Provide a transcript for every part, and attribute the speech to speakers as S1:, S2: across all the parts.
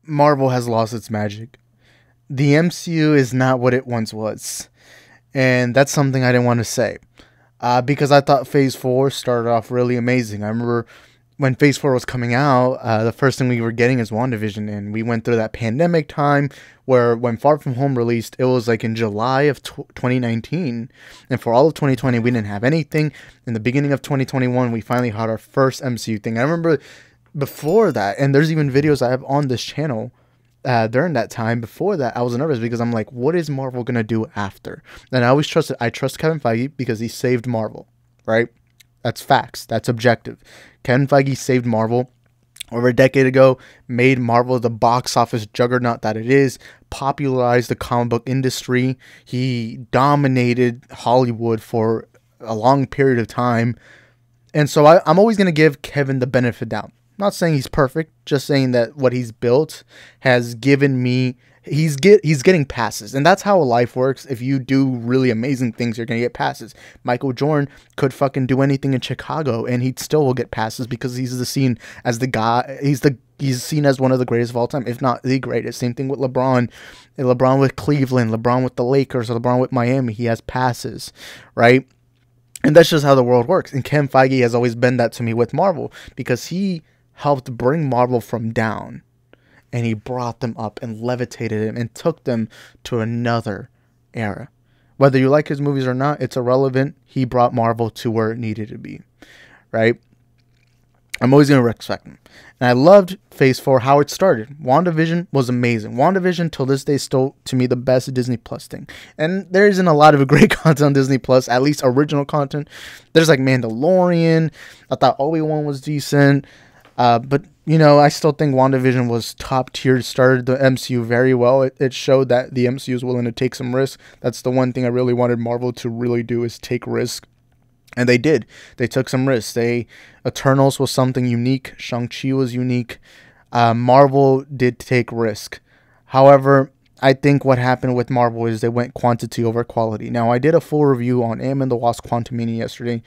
S1: Marvel has lost its magic. The MCU is not what it once was. And that's something I didn't want to say. Because I thought Phase 4 started off really amazing. I remember when Phase 4 was coming out, the first thing we were getting is WandaVision. And we went through that pandemic time where when Far From Home released, it was like in July of 2019. And for all of 2020, we didn't have anything. In the beginning of 2021, we finally had our first MCU thing. I remember before that, and there's even videos I have on this channel during that time. Before that, I was nervous because I'm like, what is Marvel gonna do after? And I trust Kevin Feige because he saved Marvel, right? That's facts. That's objective. Kevin Feige saved Marvel over a decade ago, made Marvel the box office juggernaut that it is, popularized the comic book industry. He dominated Hollywood for a long period of time. And so I'm always going to give Kevin the benefit of the doubt. Not saying he's perfect, just saying that what he's built has given me he's getting passes. And that's how life works. If you do really amazing things, you're going to get passes. Michael Jordan could fucking do anything in Chicago and he still will get passes because he's seen as the guy, he's seen as one of the greatest of all time, if not the greatest. Same thing with LeBron. LeBron with Cleveland, LeBron with the Lakers, or LeBron with Miami, he has passes, right? And that's just how the world works. And Kevin Feige has always been that to me with Marvel because he helped bring Marvel from down and he brought them up and levitated them and took them to another era. Whether you like his movies or not, it's irrelevant. He brought Marvel to where it needed to be, right? I'm always going to respect him. And I loved Phase 4, how it started. WandaVision was amazing. WandaVision, till this day, is still, to me, the best Disney Plus thing. And there isn't a lot of great content on Disney Plus, at least original content. There's like Mandalorian. I thought Obi-Wan was decent. But, you know, I still think WandaVision was top tier. It started the MCU very well. It showed that the MCU is willing to take some risks. That's the one thing I really wanted Marvel to really do, is take risks. And they did. They took some risks. Eternals was something unique. Shang-Chi was unique. Marvel did take risk. However, I think what happened with Marvel is they went quantity over quality. Now, I did a full review on Ant-Man and the Wasp: Quantumania yesterday,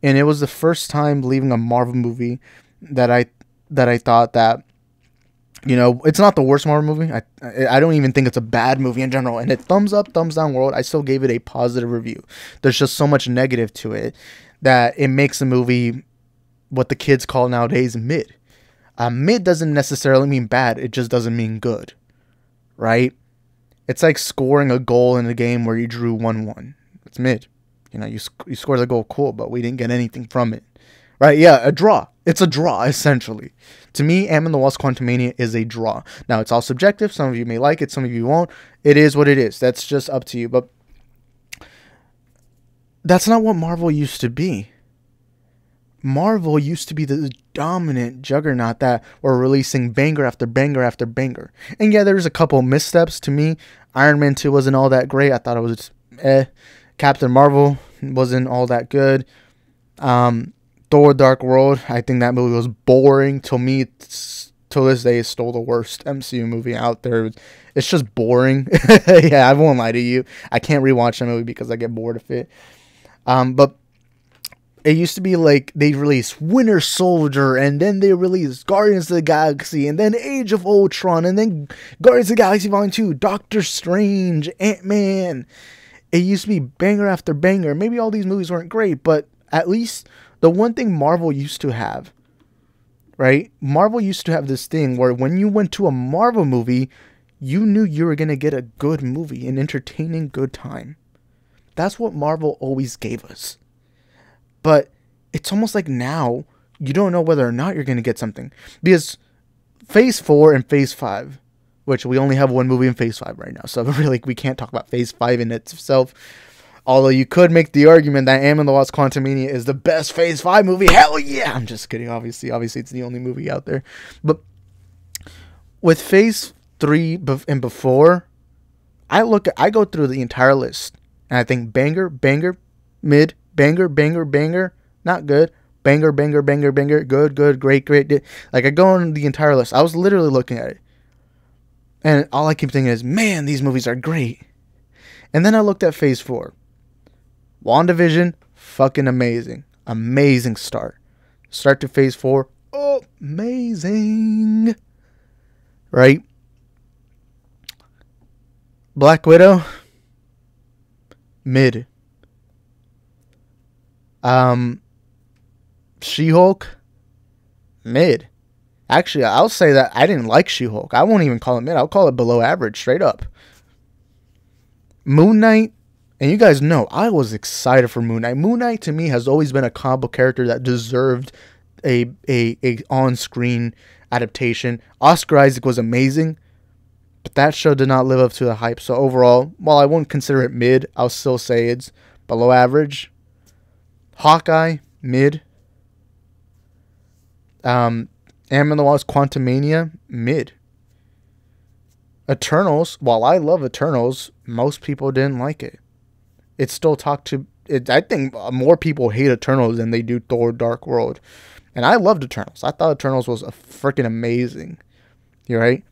S1: and it was the first time leaving a Marvel movie that I thought that, you know, it's not the worst Marvel movie. I don't even think it's a bad movie in general. And it thumbs up, thumbs down world, I still gave it a positive review. There's just so much negative to it that it makes the movie what the kids call nowadays mid. Mid doesn't necessarily mean bad. It just doesn't mean good, right? It's like scoring a goal in a game where you drew 1-1. It's mid. You know, you scored the goal, cool, but we didn't get anything from it. Right, yeah, a draw. It's a draw, essentially. To me, Ant-Man and the Wasp: Quantumania is a draw. Now, it's all subjective. Some of you may like it, some of you won't. It is what it is. That's just up to you. But that's not what Marvel used to be. Marvel used to be the dominant juggernaut that were releasing banger after banger after banger. And yeah, there's a couple missteps to me. Iron Man 2 wasn't all that great. I thought it was Captain Marvel wasn't all that good. Thor: Dark World, I think that movie was boring. To me, till this day, it's still the worst MCU movie out there. It's just boring. Yeah, I won't lie to you. I can't rewatch that movie because I get bored of it. But it used to be like they released Winter Soldier, and then they released Guardians of the Galaxy, and then Age of Ultron, and then Guardians of the Galaxy Volume 2, Doctor Strange, Ant-Man. It used to be banger after banger. Maybe all these movies weren't great, but at least the one thing Marvel used to have, right? Marvel used to have this thing where when you went to a Marvel movie, you knew you were going to get a good movie, an entertaining good time. That's what Marvel always gave us. But it's almost like now you don't know whether or not you're going to get something. Because Phase 4 and Phase 5, which we only have one movie in Phase 5 right now, so really we can't talk about Phase 5 in itself. Although you could make the argument that Ant-Man and the Wasp: Quantumania is the best Phase 5 movie. Hell yeah! I'm just kidding, obviously. Obviously, it's the only movie out there. But with Phase 3 and before, I go through the entire list, and I think banger, banger, mid, banger, banger, banger, not good, banger, banger, banger, banger, good, good, great, great. Like, I go on the entire list. I was literally looking at it, and all I keep thinking is, man, these movies are great. And then I looked at Phase 4. WandaVision, fucking amazing. Amazing start. Start to Phase 4, amazing. right? Black Widow, mid. She-Hulk, mid. Actually, I'll say that I didn't like She-Hulk. I won't even call it mid. I'll call it below average, straight up. Moon Knight, and you guys know I was excited for Moon Knight. Moon Knight to me has always been a comic book character that deserved a on-screen adaptation. Oscar Isaac was amazing, but that show did not live up to the hype. So overall, while I won't consider it mid, I'll still say it's below average. Hawkeye, mid. Ant-Man and the Wasp: Quantumania, mid. Eternals, while I love Eternals, most people didn't like it. It's still talked to. I think more people hate Eternals than they do Thor: Dark World. And I loved Eternals. I thought Eternals was a freaking amazing. You're right.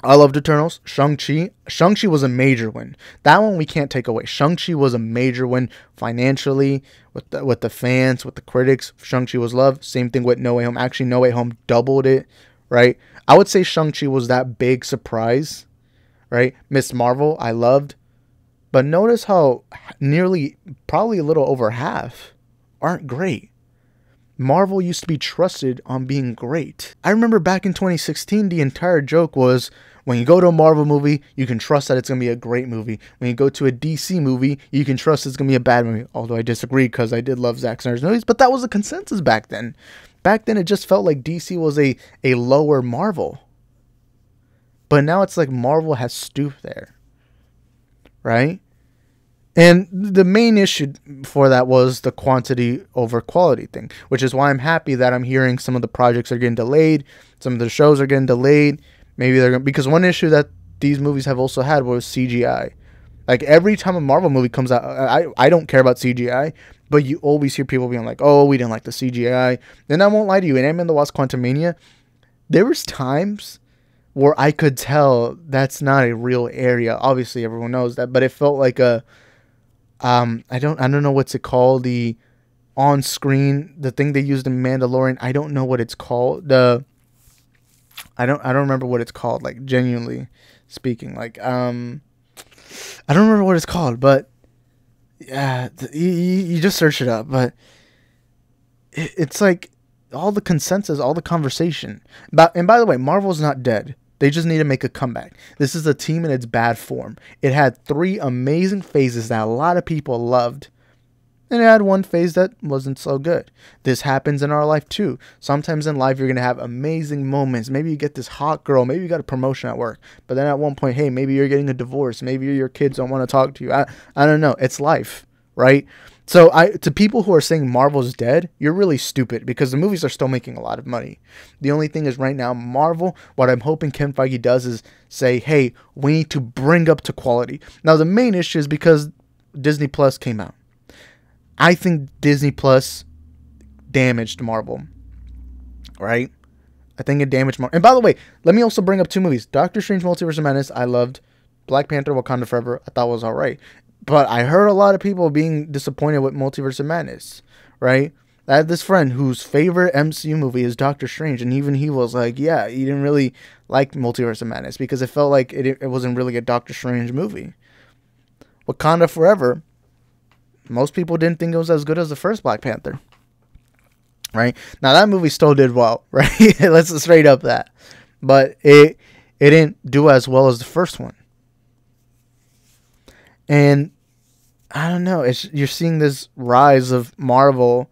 S1: I loved Eternals. Shang-Chi. Shang-Chi was a major win. That one we can't take away. Shang-Chi was a major win financially, with the fans, with the critics. Shang-Chi was loved. Same thing with No Way Home. Actually, No Way Home doubled it, right? I would say Shang-Chi was that big surprise, right? Miss Marvel, I loved. But notice how nearly, probably a little over half, aren't great. Marvel used to be trusted on being great. I remember back in 2016, the entire joke was, when you go to a Marvel movie, you can trust that it's going to be a great movie. When you go to a DC movie, you can trust it's going to be a bad movie. Although I disagree, because I did love Zack Snyder's movies, but that was the consensus back then. Back then, it just felt like DC was a lower Marvel. But now it's like Marvel has stooped there. Right? And the main issue for that was the quantity over quality thing, which is why I'm happy that I'm hearing some of the projects are getting delayed. Some of the shows are getting delayed. Maybe they're going to, because one issue that these movies have also had was CGI. Like every time a Marvel movie comes out, I don't care about CGI, but you always hear people being like, oh, we didn't like the CGI. And I won't lie to you, in Ant-Man and the Wasp: Quantumania, there was times where I could tell that's not a real area. Obviously, everyone knows that, but it felt like a, I don't know what's it called, the on-screen, the thing they used in Mandalorian. I don't know what it's called. I don't remember what it's called. Like genuinely speaking, like I don't remember what it's called, but yeah, you just search it up. But it's like all the consensus, all the conversation. And by the way, Marvel's not dead. They just need to make a comeback. This is a team in its bad form. It had 3 amazing phases that a lot of people loved. And it had one phase that wasn't so good. This happens in our life too. Sometimes in life you're going to have amazing moments. Maybe you get this hot girl. Maybe you got a promotion at work. But then at one point, hey, maybe you're getting a divorce. Maybe your kids don't want to talk to you. I don't know. It's life, right? So to people who are saying Marvel's dead, you're really stupid, because the movies are still making a lot of money. The only thing is right now, Marvel, what I'm hoping Kevin Feige does is say, hey, we need to bring up to quality. Now, the main issue is because Disney Plus came out. I think Disney Plus damaged Marvel, right? I think it damaged Marvel. And by the way, let me also bring up 2 movies. Doctor Strange: Multiverse of Madness, I loved. Black Panther: Wakanda Forever, I thought was all right. But I heard a lot of people being disappointed with Multiverse of Madness, right? I had this friend whose favorite MCU movie is Doctor Strange, and even he was like, yeah, he didn't really like Multiverse of Madness because it felt like it wasn't really a Doctor Strange movie. Wakanda Forever, most people didn't think it was as good as the first Black Panther, right? Now, that movie still did well, right? Let's straight up that. But it didn't do as well as the first one. And I don't know, you're seeing this rise of Marvel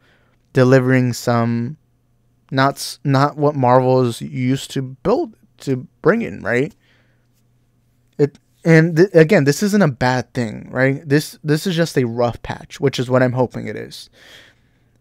S1: delivering some not what Marvel is used to bring in, right? Again, this isn't a bad thing, right? This is just a rough patch, which is what I'm hoping it is.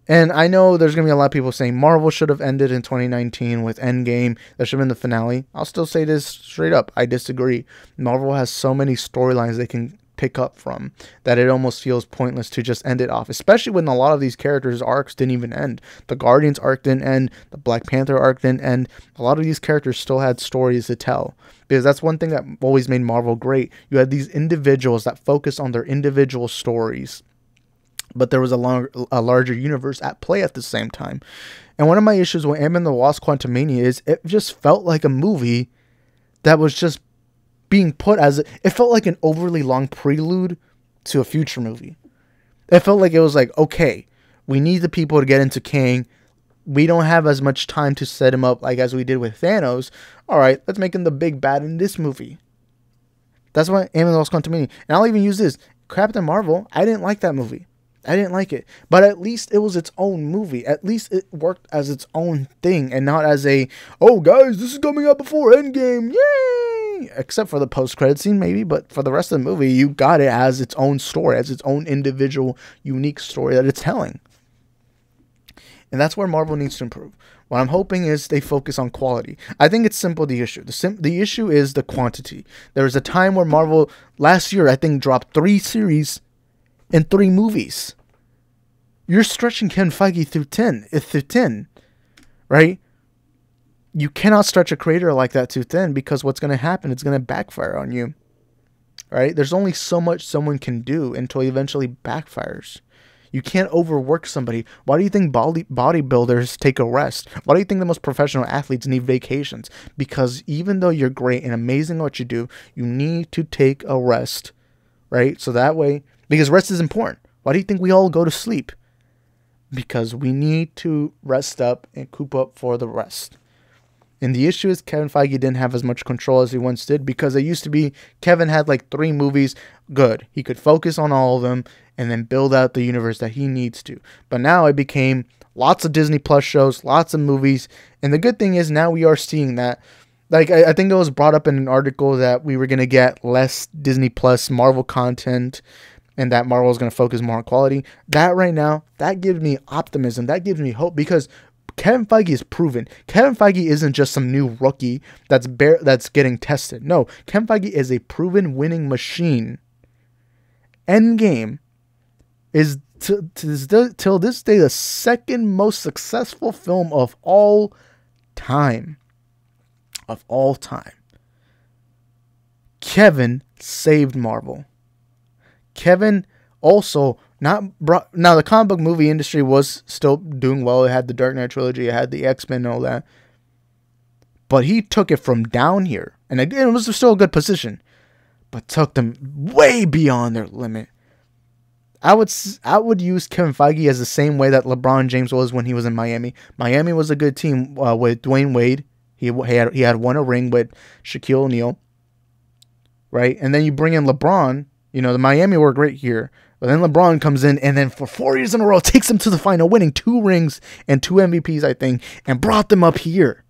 S1: And I know there's going to be a lot of people saying Marvel should have ended in 2019 with Endgame. That should have been the finale. I'll still say this straight up. I disagree. Marvel has so many storylines they can pick up from that it almost feels pointless to just end it off, especially when a lot of these characters' arcs didn't even end. The Guardians arc didn't end, the Black Panther arc didn't end. A lot of these characters still had stories to tell, because that's one thing that always made Marvel great. You had these individuals that focused on their individual stories, but there was a larger universe at play at the same time. And one of my issues with Ant-Man and the Wasp: Quantumania is it just felt like a movie that was just being put as it felt like an overly long prelude to a future movie. It felt like it was like, okay, we need the people to get into Kang. We don't have as much time to set him up like as we did with Thanos. All right, let's make him the big bad in this movie. That's why Ant-Man Lost Quantumania. And I'll even use this. Captain Marvel, I didn't like that movie. I didn't like it. But at least it was its own movie. At least it worked as its own thing and not as a, oh guys, this is coming up before Endgame. Yay! Except for the post-credit scene maybe. But for the rest of the movie, you got it as its own story. As its own individual, unique story that it's telling. And that's where Marvel needs to improve. What I'm hoping is they focus on quality. I think it's simple, the issue. The issue is the quantity. There was a time where Marvel, last year, I think, dropped 3 series and 3 movies. You're stretching Kevin Feige through 10, right? You cannot stretch a creator like that too thin because what's going to happen, it's going to backfire on you, right? There's only so much someone can do until it eventually backfires. You can't overwork somebody. Why do you think bodybuilders take a rest? Why do you think the most professional athletes need vacations? Because even though you're great and amazing at what you do, you need to take a rest, right? So that way, because rest is important. Why do you think we all go to sleep? Because we need to rest up and coop up for the rest. And the issue is Kevin Feige didn't have as much control as he once did because it used to be Kevin had like 3 movies. Good. He could focus on all of them and then build out the universe that he needs to. But now it became lots of Disney Plus shows, lots of movies. And the good thing is now we are seeing that. Like, I think it was brought up in an article that we were going to get less Disney Plus Marvel content and that Marvel is going to focus more on quality. That right now, that gives me optimism. That gives me hope because Kevin Feige is proven. Kevin Feige isn't just some new rookie that's getting tested. No, Kevin Feige is a proven winning machine. Endgame is till this day the second most successful film of all time. Of all time. Kevin saved Marvel. Kevin also now the comic book movie industry was still doing well. It had the Dark Knight trilogy, it had the X-Men and all that. But he took it from down here. And again, it was still a good position. But took them way beyond their limit. I would use Kevin Feige as the same way that LeBron James was when he was in Miami. Miami was a good team with Dwayne Wade. He had won a ring with Shaquille O'Neal. Right? And then you bring in LeBron. You know, the Miami were great here. But then LeBron comes in and then for 4 years in a row takes them to the final, winning 2 rings and 2 MVPs, I think, and brought them up here.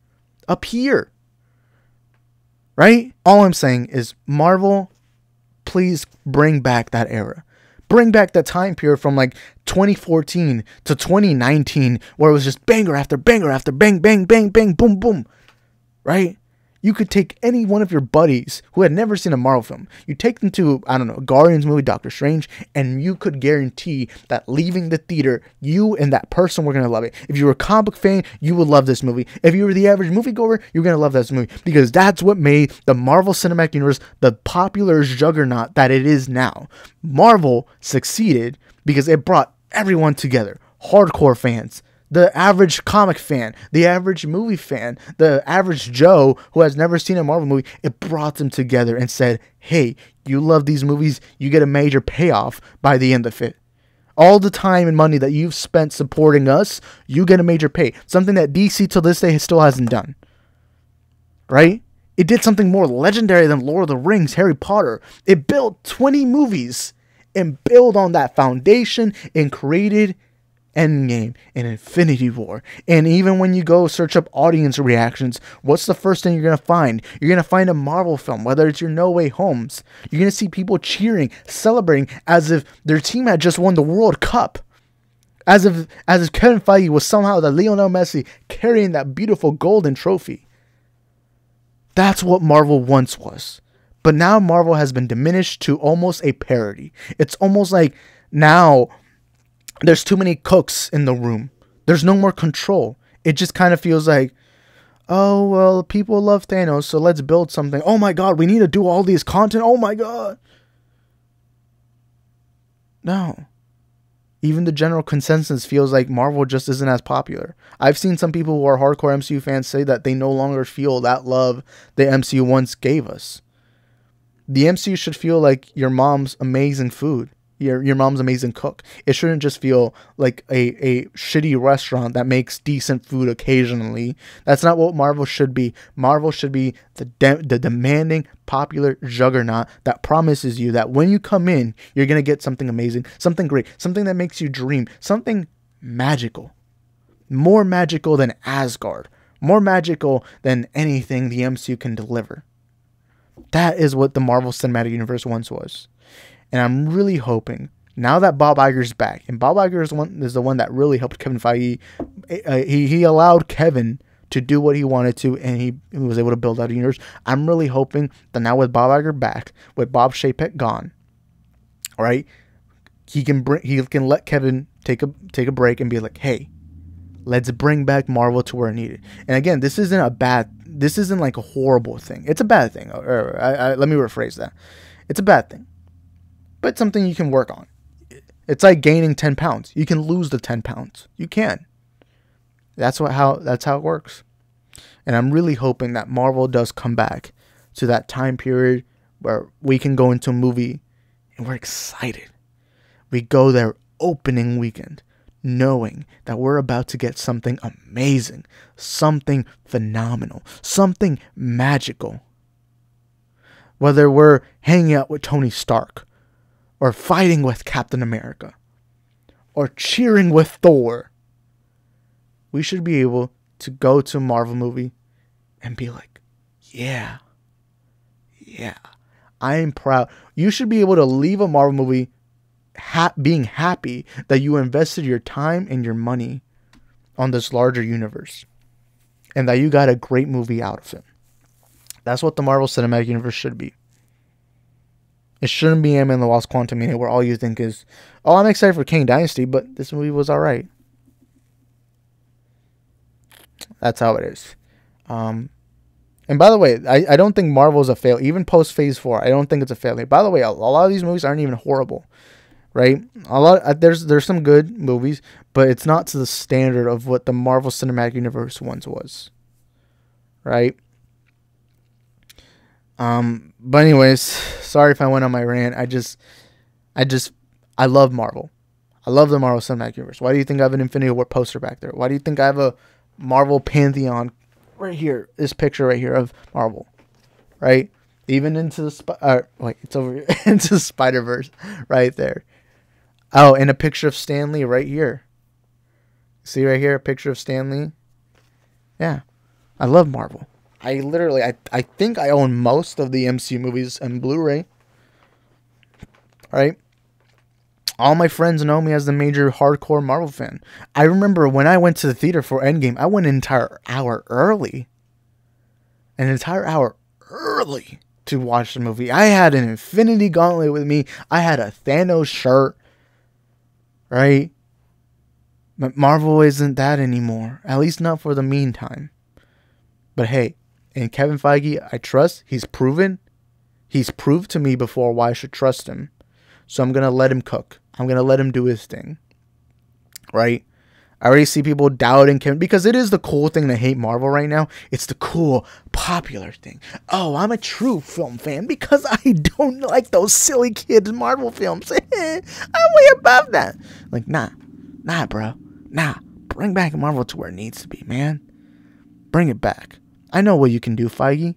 S1: Up here. Right? All I'm saying is, Marvel, please bring back that era. Bring back that time period from like 2014 to 2019 where it was just banger after banger after bang, bang, bang, bang, boom, boom. Right? You could take any one of your buddies who had never seen a Marvel film. You take them to, I don't know, a Guardians movie, Doctor Strange, and you could guarantee that leaving the theater, you and that person were going to love it. If you were a comic book fan, you would love this movie. If you were the average moviegoer, you're going to love this movie. Because that's what made the Marvel Cinematic Universe the popular juggernaut that it is now. Marvel succeeded because it brought everyone together. Hardcore fans. The average comic fan, the average movie fan, the average Joe who has never seen a Marvel movie, it brought them together and said, hey, you love these movies, you get a major payoff by the end of it. All the time and money that you've spent supporting us, you get a major pay. Something that DC till this day still hasn't done. Right? It did something more legendary than Lord of the Rings, Harry Potter. It built 20 movies and built on that foundation and created Endgame and Infinity War. And even when you go search up audience reactions, what's the first thing you're going to find? You're going to find a Marvel film, whether it's your No Way Homes. You're going to see people cheering, celebrating as if their team had just won the World Cup. As if Kevin Feige was somehow the Lionel Messi carrying that beautiful golden trophy. That's what Marvel once was. But now Marvel has been diminished to almost a parody. It's almost like now there's too many cooks in the room. There's no more control. It just kind of feels like, oh, well, people love Thanos, so let's build something. Oh my god, we need to do all these content. Oh my god. No. Even the general consensus feels like Marvel just isn't as popular. I've seen some people who are hardcore MCU fans say that they no longer feel that love the MCU once gave us. The MCU should feel like your mom's amazing food. Your mom's amazing cook. It shouldn't just feel like a shitty restaurant that makes decent food occasionally. That's not what Marvel should be. Marvel should be the demanding, popular juggernaut that promises you that when you come in, you're going to get something amazing, something great, something that makes you dream, something magical. More magical than Asgard. More magical than anything the MCU can deliver. That is what the Marvel Cinematic Universe once was. And I'm really hoping, now that Bob Iger's back, and Bob Iger is the one that really helped Kevin Feige, he allowed Kevin to do what he wanted to, and he was able to build out a universe. I'm really hoping that now with Bob Iger back, with Bob Chapek gone, all right, he can let Kevin take a break and be like, hey, let's bring back Marvel to where needed. And again, this isn't like a horrible thing. It's a bad thing. Let me rephrase that. It's a bad thing. But something you can work on. It's like gaining 10 pounds. You can lose the 10 pounds. You can. That's how it works. And I'm really hoping that Marvel does come back to that time period where we can go into a movie and we're excited. We go there opening weekend knowing that we're about to get something amazing, something phenomenal, something magical. Whether we're hanging out with Tony Stark, or fighting with Captain America, or cheering with Thor, we should be able to go to a Marvel movie and be like, yeah, I am proud. You should be able to leave a Marvel movie being happy that you invested your time and your money on this larger universe, and that you got a great movie out of it. That's what the Marvel Cinematic Universe should be. It shouldn't be Ant-Man and the Wasp: Quantumania where all you think is, oh, I'm excited for Kang Dynasty, but this movie was alright. That's how it is. And by the way, I don't think Marvel is a fail. Even post Phase 4, I don't think it's a failure. By the way, a lot of these movies aren't even horrible, right? There's some good movies, but it's not to the standard of what the Marvel Cinematic Universe once was, right? But anyways, sorry if I went on my rant. I love Marvel. I love the Marvel Cinematic Universe. Why do you think I have an Infinity War poster back there? Why do you think I have a Marvel Pantheon right here? This picture right here of Marvel, right? Even into the it's over here. Into the Spider-Verse right there. Oh, and a picture of Stan Lee right here. See right here, a picture of Stan Lee. Yeah, I love Marvel. I think I own most of the MCU movies in Blu-ray. Right? All my friends know me as the major hardcore Marvel fan. I remember when I went to the theater for Endgame, I went an entire hour early. To watch the movie. I had an Infinity Gauntlet with me. I had a Thanos shirt. Right? But Marvel isn't that anymore. At least not for the meantime. But hey, and Kevin Feige, I trust. He's proven. He's proved to me before why I should trust him. So I'm going to let him cook. I'm going to let him do his thing. Right? I already see people doubting Kevin. Because it is the cool thing to hate Marvel right now. It's the cool, popular thing. Oh, I'm a true film fan because I don't like those silly kids Marvel films. I'm way above that. Like, nah, bro. Nah. Bring back Marvel to where it needs to be, man. Bring it back. I know what you can do, Feige.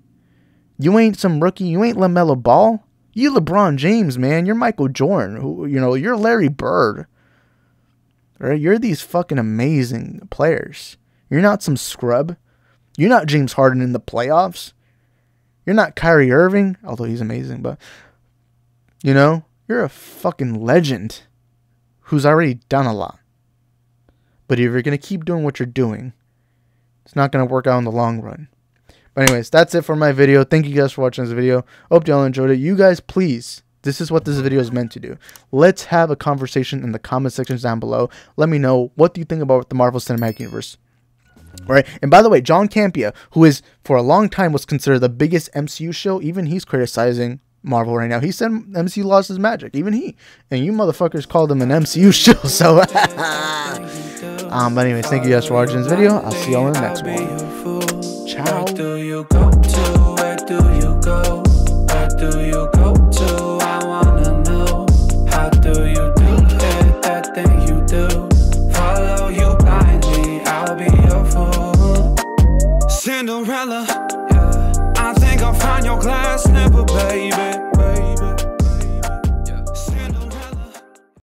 S1: You ain't some rookie. You ain't LaMelo Ball. You LeBron James, man. You're Michael Jordan. You're Larry Bird. Right? You're these fucking amazing players. You're not some scrub. You're not James Harden in the playoffs. You're not Kyrie Irving, although he's amazing, but you're a fucking legend who's already done a lot. But if you're going to keep doing what you're doing, it's not going to work out in the long run. But anyways, that's it for my video. Thank you guys for watching this video. Hope y'all enjoyed it. You guys, please, this is what this video is meant to do. Let's have a conversation in the comment sections down below. Let me know, what do you think about the Marvel Cinematic Universe? All right. And by the way, John Campea, who is for a long time was considered the biggest MCU show, even he's criticizing Marvel right now. He said MCU lost his magic. Even he. And you motherfuckers called him an MCU show. So, but anyways, thank you guys for watching this video. I'll see y'all in the next one. Ciao.
S2: Where do you go to? Where do you go? Where do you go to? I wanna know. How do you do it? That thing you do. Follow you blindly. I'll be your fool. Cinderella.